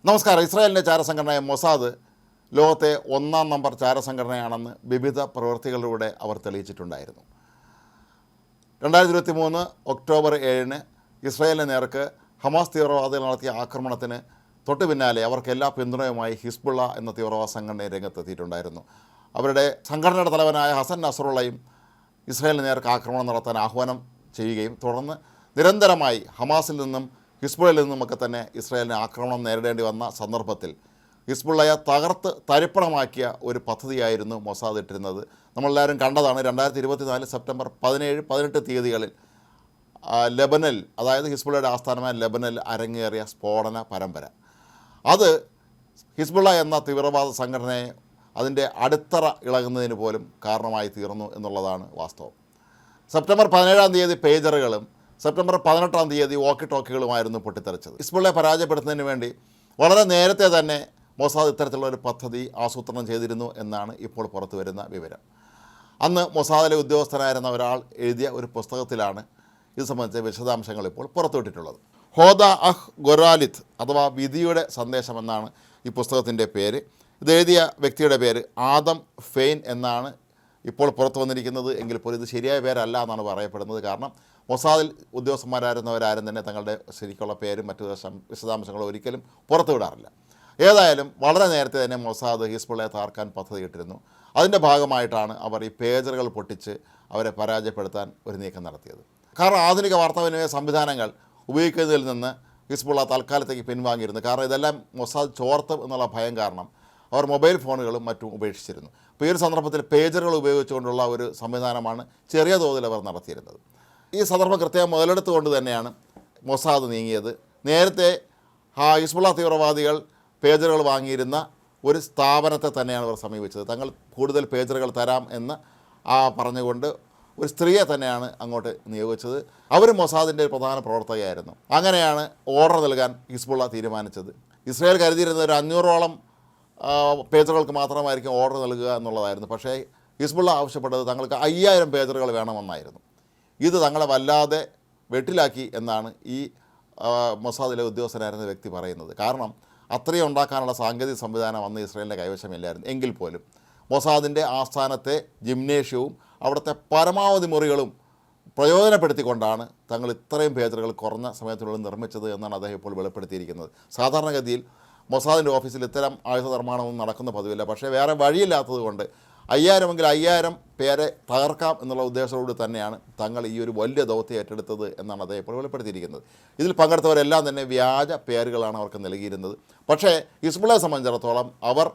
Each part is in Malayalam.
നമസ്കാരം. ഇസ്രായേലിൻ്റെ ചാരസംഘടനയായ മൊസാദ് ലോകത്തെ ഒന്നാം നമ്പർ ചാരസംഘടനയാണെന്ന് വിവിധ പ്രവൃത്തികളിലൂടെ അവർ തെളിയിച്ചിട്ടുണ്ടായിരുന്നു. 2023 ഒക്ടോബർ 7 ഇസ്രായേലിന് നേർക്ക് ഹമാസ് തീവ്രവാദികൾ നടത്തിയ ആക്രമണത്തിന് തൊട്ടു പിന്നാലെ അവർക്ക് എല്ലാ പിന്തുണയുമായി ഹിസ്ബുള്ള എന്ന തീവ്രവാദ സംഘടന രംഗത്തെത്തിയിട്ടുണ്ടായിരുന്നു. അവരുടെ സംഘടനയുടെ തലവനായ ഹസൻ നസ്രുള്ളയും ഇസ്രായേലിന് നേർക്ക് ആക്രമണം നടത്താൻ ആഹ്വാനം ചെയ്യുകയും തുടർന്ന് നിരന്തരമായി ഹമാസിൽ നിന്നും ഹിസ്ബുള്ളയിൽ നിന്നുമൊക്കെ തന്നെ ഇസ്രായേലിന് ആക്രമണം നേരിടേണ്ടി വന്ന സന്ദർഭത്തിൽ ഹിസ്ബുള്ളയെ തകർത്ത് തരിപ്പണമാക്കിയ ഒരു പദ്ധതിയായിരുന്നു മൊസാദ് ഇട്ടിരുന്നത്. നമ്മളെല്ലാവരും കണ്ടതാണ്. 2024 സെപ്റ്റംബർ 17-18 തീയതികളിൽ ലെബനനിൽ, അതായത് ഹിസ്ബുള്ളയുടെ ആസ്ഥാനമായ ലെബനനിൽ അരങ്ങേറിയ സ്ഫോടന പരമ്പര. അത് ഹിസ്ബുള്ള എന്ന തീവ്രവാദ സംഘടനയെ അതിൻ്റെ അടിത്തറ ഇളകുന്നതിന് പോലും കാരണമായി തീർന്നു എന്നുള്ളതാണ് വാസ്തവം. സെപ്റ്റംബർ 17 തീയതി പേജറുകളും സെപ്റ്റംബർ 18 തീയതി വോക്കി ടോക്കികളുമായിരുന്നു പൊട്ടിത്തെറിച്ചത്. ഹിസ്ബുള്ളയെ പരാജയപ്പെടുത്തുന്നതിന് വേണ്ടി വളരെ നേരത്തെ തന്നെ മൊസാദ് ഇത്തരത്തിലുള്ള ഒരു പദ്ധതി ആസൂത്രണം ചെയ്തിരുന്നു എന്നാണ് ഇപ്പോൾ പുറത്തു വരുന്ന വിവരം. അന്ന് മൊസാദിലെ ഉദ്യോഗസ്ഥനായിരുന്ന ഒരാൾ എഴുതിയ ഒരു പുസ്തകത്തിലാണ് ഇത് സംബന്ധിച്ച വിശദാംശങ്ങൾ ഇപ്പോൾ പുറത്തുവിട്ടിട്ടുള്ളത്. ഹോദ അഹ് ഗൊരാലിത്ത് അഥവാ വിധിയുടെ സന്ദേശം എന്നാണ് ഈ പുസ്തകത്തിൻ്റെ പേര്. ഇത് എഴുതിയ വ്യക്തിയുടെ പേര് ആദം ഫെയിൻ എന്നാണ് ഇപ്പോൾ പുറത്തു വന്നിരിക്കുന്നത്. എങ്കിൽ പോലും ഇത് ശരിയായ പേരല്ല എന്നാണ് പറയപ്പെടുന്നത്. കാരണം മൊസാദിൽ ഉദ്യോഗസ്ഥന്മാരായിരുന്നവരാരും തന്നെ തങ്ങളുടെ ശരിക്കുള്ള പേരും മറ്റു വിശദാംശങ്ങളും ഒരിക്കലും പുറത്തുവിടാറില്ല. ഏതായാലും വളരെ നേരത്തെ തന്നെ മൊസാദ് ഹിസ്ബുള്ളയെ തകർക്കാൻ പദ്ധതിയിട്ടിരുന്നു. അതിൻ്റെ ഭാഗമായിട്ടാണ് അവർ ഈ പേജറുകൾ പൊട്ടിച്ച് അവരെ പരാജയപ്പെടുത്താൻ ഒരു നീക്കം നടത്തിയത്. കാരണം ആധുനിക വാർത്താവിനിമയ സംവിധാനങ്ങൾ ഉപയോഗിക്കുന്നതിൽ നിന്ന് ഹിസ്ബുള്ള തൽക്കാലത്തേക്ക് പിൻവാങ്ങിയിരുന്നു. കാരണം ഇതെല്ലാം മൊസാദ് ചോർത്തും എന്നുള്ള ഭയം കാരണം അവർ മൊബൈൽ ഫോണുകളും മറ്റും ഉപേക്ഷിച്ചിരുന്നു. അപ്പോൾ ഈ ഒരു സന്ദർഭത്തിൽ പേജറുകൾ ഉപയോഗിച്ചുകൊണ്ടുള്ള ഒരു സംവിധാനമാണ് ചെറിയ തോതിൽ അവർ നടത്തിയിരുന്നത്. ഈ സന്ദർഭം കൃത്യമായി മുതലെടുത്തുകൊണ്ട് തന്നെയാണ് മൊസാദ് നീങ്ങിയത്. നേരത്തെ ഹിസ്ബുള്ള തീവ്രവാദികൾ പേജറുകൾ വാങ്ങിയിരുന്ന ഒരു സ്ഥാപനത്തെ തന്നെയാണ് അവർ സമീപിച്ചത്. തങ്ങൾ കൂടുതൽ പേജറുകൾ തരാം എന്ന് പറഞ്ഞുകൊണ്ട് ഒരു സ്ത്രീയെ തന്നെയാണ് അങ്ങോട്ട് നിയോഗിച്ചത്. അവർ മൊസാദിൻ്റെ ഒരു പ്രധാന പ്രവർത്തകയായിരുന്നു. അങ്ങനെയാണ് ഓർഡർ നൽകാൻ ഹിസ്ബുള്ള തീരുമാനിച്ചത്. ഇസ്രായേൽ കരുതിയിരുന്ന ഒരു 500ഓളം പേജറുകൾക്ക് മാത്രമായിരിക്കും ഓർഡർ നൽകുക എന്നുള്ളതായിരുന്നു. പക്ഷേ ഹിസ്ബുള്ള ആവശ്യപ്പെട്ടത് തങ്ങൾക്ക് 5000 പേജറുകൾ വേണമെന്നായിരുന്നു. ഇത് തങ്ങളെ വല്ലാതെ വെട്ടിലാക്കി എന്നാണ് ഈ മൊസാദിലെ ഉദ്യോഗസ്ഥനായിരുന്ന വ്യക്തി പറയുന്നത്. കാരണം അത്രയും ഉണ്ടാക്കാനുള്ള സാങ്കേതിക സംവിധാനം അന്ന് ഇസ്രായേലിൻ്റെ കൈവശമില്ലായിരുന്നു. എങ്കിൽ പോലും മൊസാദിൻ്റെ ആസ്ഥാനത്തെ ജിംനേഷ്യവും അവിടുത്തെ പരമാവധി മുറികളും പ്രയോജനപ്പെടുത്തിക്കൊണ്ടാണ് തങ്ങൾ ഇത്രയും പേജറുകൾ കുറഞ്ഞ സമയത്തിനുള്ളിൽ നിർമ്മിച്ചത് എന്നാണ് അദ്ദേഹം ഇപ്പോൾ വെളിപ്പെടുത്തിയിരിക്കുന്നത്. സാധാരണഗതിയിൽ മൊസാദിൻ്റെ ഓഫീസിൽ ഇത്തരം ആയുധ നിർമ്മാണമൊന്നും നടക്കുന്ന പതിവില്ല. പക്ഷേ വേറെ വഴിയില്ലാത്തത് കൊണ്ട് 5000 പേരെ തകർക്കാം എന്നുള്ള ഉദ്ദേശത്തോട് തന്നെയാണ് തങ്ങൾ ഈ ഒരു വലിയ ദൗത്യം ഏറ്റെടുത്തത് എന്നാണ് അദ്ദേഹം ഇപ്പോൾ വെളിപ്പെടുത്തിയിരിക്കുന്നത്. ഇതിൽ പങ്കെടുത്തവരെല്ലാം തന്നെ വ്യാജ പേരുകളാണ് അവർക്ക് നൽകിയിരുന്നത്. പക്ഷേ ഹിസ്ബുള്ളയെ സംബന്ധിച്ചിടത്തോളം അവർ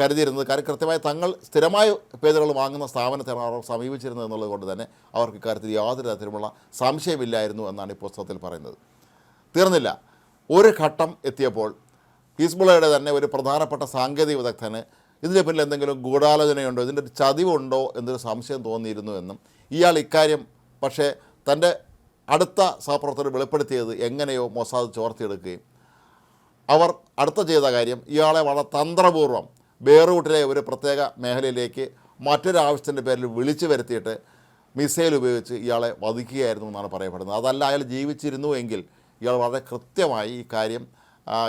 കരുതിയിരുന്നത് കാര്യം കൃത്യമായി തങ്ങൾ സ്ഥിരമായി പേജുകൾ വാങ്ങുന്ന സ്ഥാപനത്തെയാണ് അവർ സമീപിച്ചിരുന്നത് എന്നുള്ളത് കൊണ്ട് തന്നെ അവർക്ക് ഇക്കാര്യത്തിൽ യാതൊരു തരത്തിലുമുള്ള സംശയമില്ലായിരുന്നു എന്നാണ് ഈ പുസ്തകത്തിൽ പറയുന്നത്. തീർന്നില്ല. ഒരു ഘട്ടം എത്തിയപ്പോൾ ഹിസ്ബുള്ളയുടെ തന്നെ ഒരു പ്രധാനപ്പെട്ട സാങ്കേതിക വിദഗ്ധന് ഇതിൻ്റെ പിന്നിൽ എന്തെങ്കിലും ഗൂഢാലോചനയുണ്ടോ, ഇതിൻ്റെ ഒരു ചതിവുണ്ടോ എന്നൊരു സംശയം തോന്നിയിരുന്നു എന്നും ഇയാൾ ഇക്കാര്യം പക്ഷേ തൻ്റെ അടുത്ത സഹപ്രവർത്തകർ വെളിപ്പെടുത്തിയത് എങ്ങനെയോ മൊസാദ് ചോർത്തിയെടുക്കുകയും അവർ അടുത്ത ചെയ്ത കാര്യം ഇയാളെ വളരെ തന്ത്രപൂർവ്വം ബെയ്റൂട്ടിലെ ഒരു പ്രത്യേക മേഖലയിലേക്ക് മറ്റൊരു ആവശ്യത്തിൻ്റെ പേരിൽ വിളിച്ചു വരുത്തിയിട്ട് മിസൈൽ ഉപയോഗിച്ച് ഇയാളെ വധിക്കുകയായിരുന്നു എന്നാണ് പറയപ്പെടുന്നത്. അതല്ല, അയാൾ ജീവിച്ചിരുന്നു എങ്കിൽ ഇയാൾ വളരെ കൃത്യമായി ഈ കാര്യം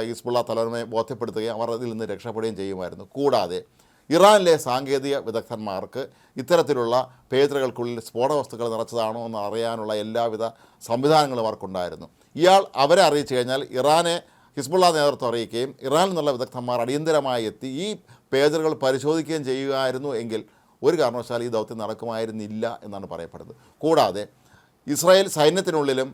ഹിസ്ബുള്ള തലവനെ ബോധ്യപ്പെടുത്തുകയും അവർ അതിൽ നിന്ന് രക്ഷപ്പെടുകയും ചെയ്യുമായിരുന്നു. കൂടാതെ ഇറാനിലെ സാങ്കേതിക വിദഗ്ധന്മാർക്ക് ഇത്തരത്തിലുള്ള പേജറുകൾക്കുള്ളിൽ സ്ഫോടക വസ്തുക്കൾ നിറച്ചതാണോ എന്ന് അറിയാനുള്ള എല്ലാവിധ സംവിധാനങ്ങളും അവർക്കുണ്ടായിരുന്നു. ഇയാൾ അവരെ അറിയിച്ചു കഴിഞ്ഞാൽ ഇറാനെ ഹിസ്ബുള്ള നേതൃത്വം അറിയിക്കുകയും ഇറാനിൽ നിന്നുള്ള വിദഗ്ധന്മാർ അടിയന്തരമായി എത്തി ഈ പേജറുകൾ പരിശോധിക്കുകയും ചെയ്യുകയായിരുന്നു എങ്കിൽ ഒരു കാരണവശാലും ഈ ദൗത്യം നടക്കുമായിരുന്നില്ല എന്നാണ് പറയപ്പെടുന്നത്. കൂടാതെ ഇസ്രായേൽ സൈന്യത്തിനുള്ളിലും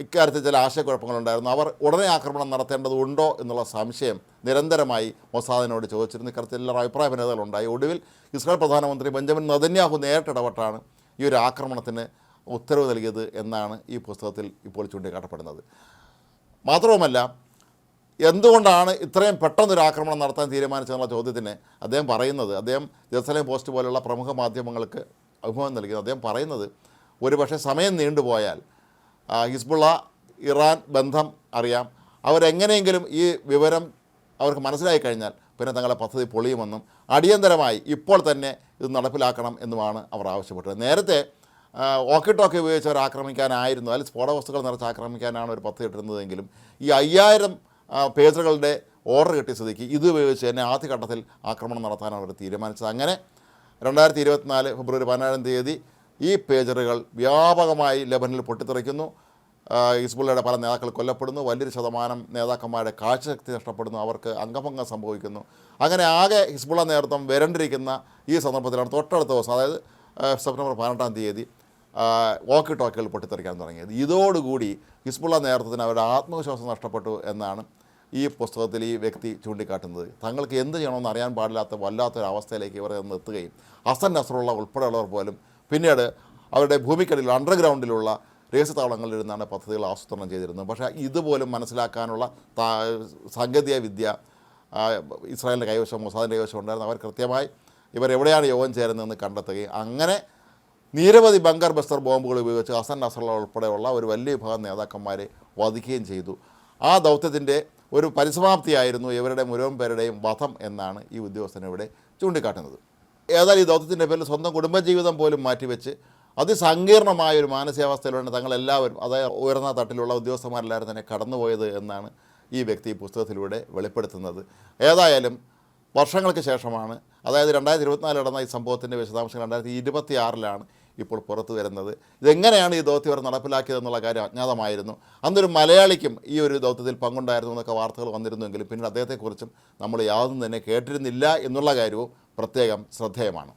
ഇക്കാര്യത്തിൽ ചില ആശയക്കുഴപ്പങ്ങളുണ്ടായിരുന്നു. അവർ ഉടനെ ആക്രമണം നടത്തേണ്ടതുണ്ടോ എന്നുള്ള സംശയം നിരന്തരമായി മൊസാദിനോട് ചോദിച്ചിരുന്നു. ഇക്കാര്യത്തിൽ എല്ലാ അഭിപ്രായ ഭിന്നതകളുണ്ടായി. ഒടുവിൽ ഇസ്രായേൽ പ്രധാനമന്ത്രി ബെഞ്ചമിൻ നെതന്യാഹു നേരിട്ടിടപെട്ടാണ് ഈ ഒരു ആക്രമണത്തിന് ഉത്തരവ് നൽകിയത് എന്നാണ് ഈ പുസ്തകത്തിൽ ഇപ്പോൾ ചൂണ്ടിക്കാട്ടപ്പെടുന്നത്. മാത്രവുമല്ല, എന്തുകൊണ്ടാണ് ഇത്രയും പെട്ടെന്നൊരു ആക്രമണം നടത്താൻ തീരുമാനിച്ചതെന്നുള്ള ചോദ്യത്തിന് അദ്ദേഹം പറയുന്നത്, അദ്ദേഹം ജെറുസലേം പോസ്റ്റ് പോലുള്ള പ്രമുഖ മാധ്യമങ്ങൾക്ക് അഭിമുഖം നൽകിയത്, അദ്ദേഹം പറയുന്നത് ഒരുപക്ഷെ സമയം നീണ്ടുപോയാൽ ഹിസ്ബുള്ള ഇറാൻ ബന്ധം അറിയാം, അവരെങ്ങനെയെങ്കിലും ഈ വിവരം അവർക്ക് മനസ്സിലായി കഴിഞ്ഞാൽ പിന്നെ തങ്ങളുടെ പദ്ധതി പൊളിയുമെന്നും അടിയന്തരമായി ഇപ്പോൾ തന്നെ ഇത് നടപ്പിലാക്കണം എന്നുമാണ് അവർ ആവശ്യപ്പെട്ടത്. നേരത്തെ വോക്കി ടോക്കി ഉപയോഗിച്ച് അവർ ആക്രമിക്കാനായിരുന്നു, അതിൽ സ്ഫോടക വസ്തുക്കൾ നിറച്ച് ആക്രമിക്കാനാണ് ഒരു പദ്ധതി ഇട്ടിരുന്നതെങ്കിലും ഈ 5000 പേജറുകളുടെ ഓർഡർ കിട്ടിയ സ്ഥിതിക്ക് ഇത് ഉപയോഗിച്ച് തന്നെ ആദ്യഘട്ടത്തിൽ ആക്രമണം നടത്താൻ അവർ തീരുമാനിച്ചത്. അങ്ങനെ 2024 ഫെബ്രുവരി 17 തീയതി ഈ പേജറുകൾ വ്യാപകമായി ലെബനനിൽ പൊട്ടിത്തെറിക്കുന്നു. ഹിസ്ബുള്ളയുടെ പല നേതാക്കൾ കൊല്ലപ്പെടുന്നു. വലിയൊരു ശതമാനം നേതാക്കന്മാരുടെ കാഴ്ചശക്തി നഷ്ടപ്പെടുന്നു. അവർക്ക് അംഗഭംഗം സംഭവിക്കുന്നു. അങ്ങനെ ആകെ ഹിസ്ബുള്ള നേതൃത്വം വരണ്ടിരിക്കുന്ന ഈ സന്ദർഭത്തിലാണ് തൊട്ടടുത്ത ദിവസം, അതായത് സെപ്റ്റംബർ 18 തീയതി വോക്കി ടോക്കുകൾ പൊട്ടിത്തെറിക്കാൻ തുടങ്ങിയത്. ഇതോടുകൂടി ഹിസ്ബുള്ള നേതൃത്വത്തിന് അവരുടെ ആത്മവിശ്വാസം നഷ്ടപ്പെട്ടു എന്നാണ് ഈ പുസ്തകത്തിൽ ഈ വ്യക്തി ചൂണ്ടിക്കാട്ടുന്നത്. തങ്ങൾക്ക് എന്ത് ചെയ്യണമെന്ന് അറിയാൻ പാടില്ലാത്ത വല്ലാത്തൊരവസ്ഥയിലേക്ക് ഇവർ എത്തുകയും ഹസൻ നസ്രുള്ള ഉൾപ്പെടെയുള്ളവർ പോലും പിന്നീട് അവരുടെ ഭൂമിക്കടിയിൽ അണ്ടർഗ്രൗണ്ടിലുള്ള രഹസ്യതാവളങ്ങളിലിരുന്നാണ് പദ്ധതികൾ ആസൂത്രണം ചെയ്തിരുന്നത്. പക്ഷേ ഇതുപോലും മനസ്സിലാക്കാനുള്ള സാങ്കേതിക വിദ്യ ഇസ്രായേലിൻ്റെ കൈവശം, മൊസാദിൻ്റെ കൈവശം ഉണ്ടായിരുന്നു. അവർ കൃത്യമായി ഇവരെവിടെയാണ് യോഗം ചേരുന്നതെന്ന് കണ്ടെത്തുകയും അങ്ങനെ നിരവധി ബങ്കർ ബസ്റ്റർ ബോംബുകൾ ഉപയോഗിച്ച് ഹസൻ നസ്രുള്ള ഉൾപ്പെടെയുള്ള ഒരു വലിയ വിഭാഗം നേതാക്കന്മാരെ വധിക്കുകയും ചെയ്തു. ആ ദൗത്യത്തിൻ്റെ ഒരു പരിസമാപ്തിയായിരുന്നു ഇവരുടെ മുഴുവൻ പേരുടെയും വധം എന്നാണ് ഈ ഉദ്യോഗസ്ഥൻ ഇവിടെ ചൂണ്ടിക്കാട്ടുന്നത്. ഏതായാലും ഈ ദൗത്യത്തിൻ്റെ പേരിൽ സ്വന്തം കുടുംബജീവിതം പോലും മാറ്റിവെച്ച് അതിസങ്കീർണമായ ഒരു മാനസികാവസ്ഥയിലാണ് തങ്ങളെല്ലാവരും, അതായത് ഉയർന്ന തട്ടിലുള്ള ഉദ്യോഗസ്ഥന്മാരെല്ലാവരും തന്നെ കടന്നുപോയത് എന്നാണ് ഈ വ്യക്തി പുസ്തകത്തിലൂടെ വെളിപ്പെടുത്തുന്നത്. ഏതായാലും വർഷങ്ങൾക്ക് ശേഷമാണ്, അതായത് 2024 നടന്ന ഈ സംഭവത്തിൻ്റെ വിശദാംശങ്ങൾ 2026 ഇപ്പോൾ പുറത്തു വരുന്നത്. ഇതെങ്ങനെയാണ് ഈ ദൗത്യം അവർ നടപ്പിലാക്കിയതെന്നുള്ള കാര്യം അജ്ഞാതമായിരുന്നു. അന്നൊരു മലയാളിക്കും ഈ ഒരു ദൗത്യത്തിൽ പങ്കുണ്ടായിരുന്നു എന്നൊക്കെ വാർത്തകൾ വന്നിരുന്നുവെങ്കിലും പിന്നീട് അദ്ദേഹത്തെക്കുറിച്ചും നമ്മൾ യാതൊന്നും തന്നെ കേട്ടിരുന്നില്ല എന്നുള്ള കാര്യവും പ്രത്യേകം ശ്രദ്ധേയമാണ്.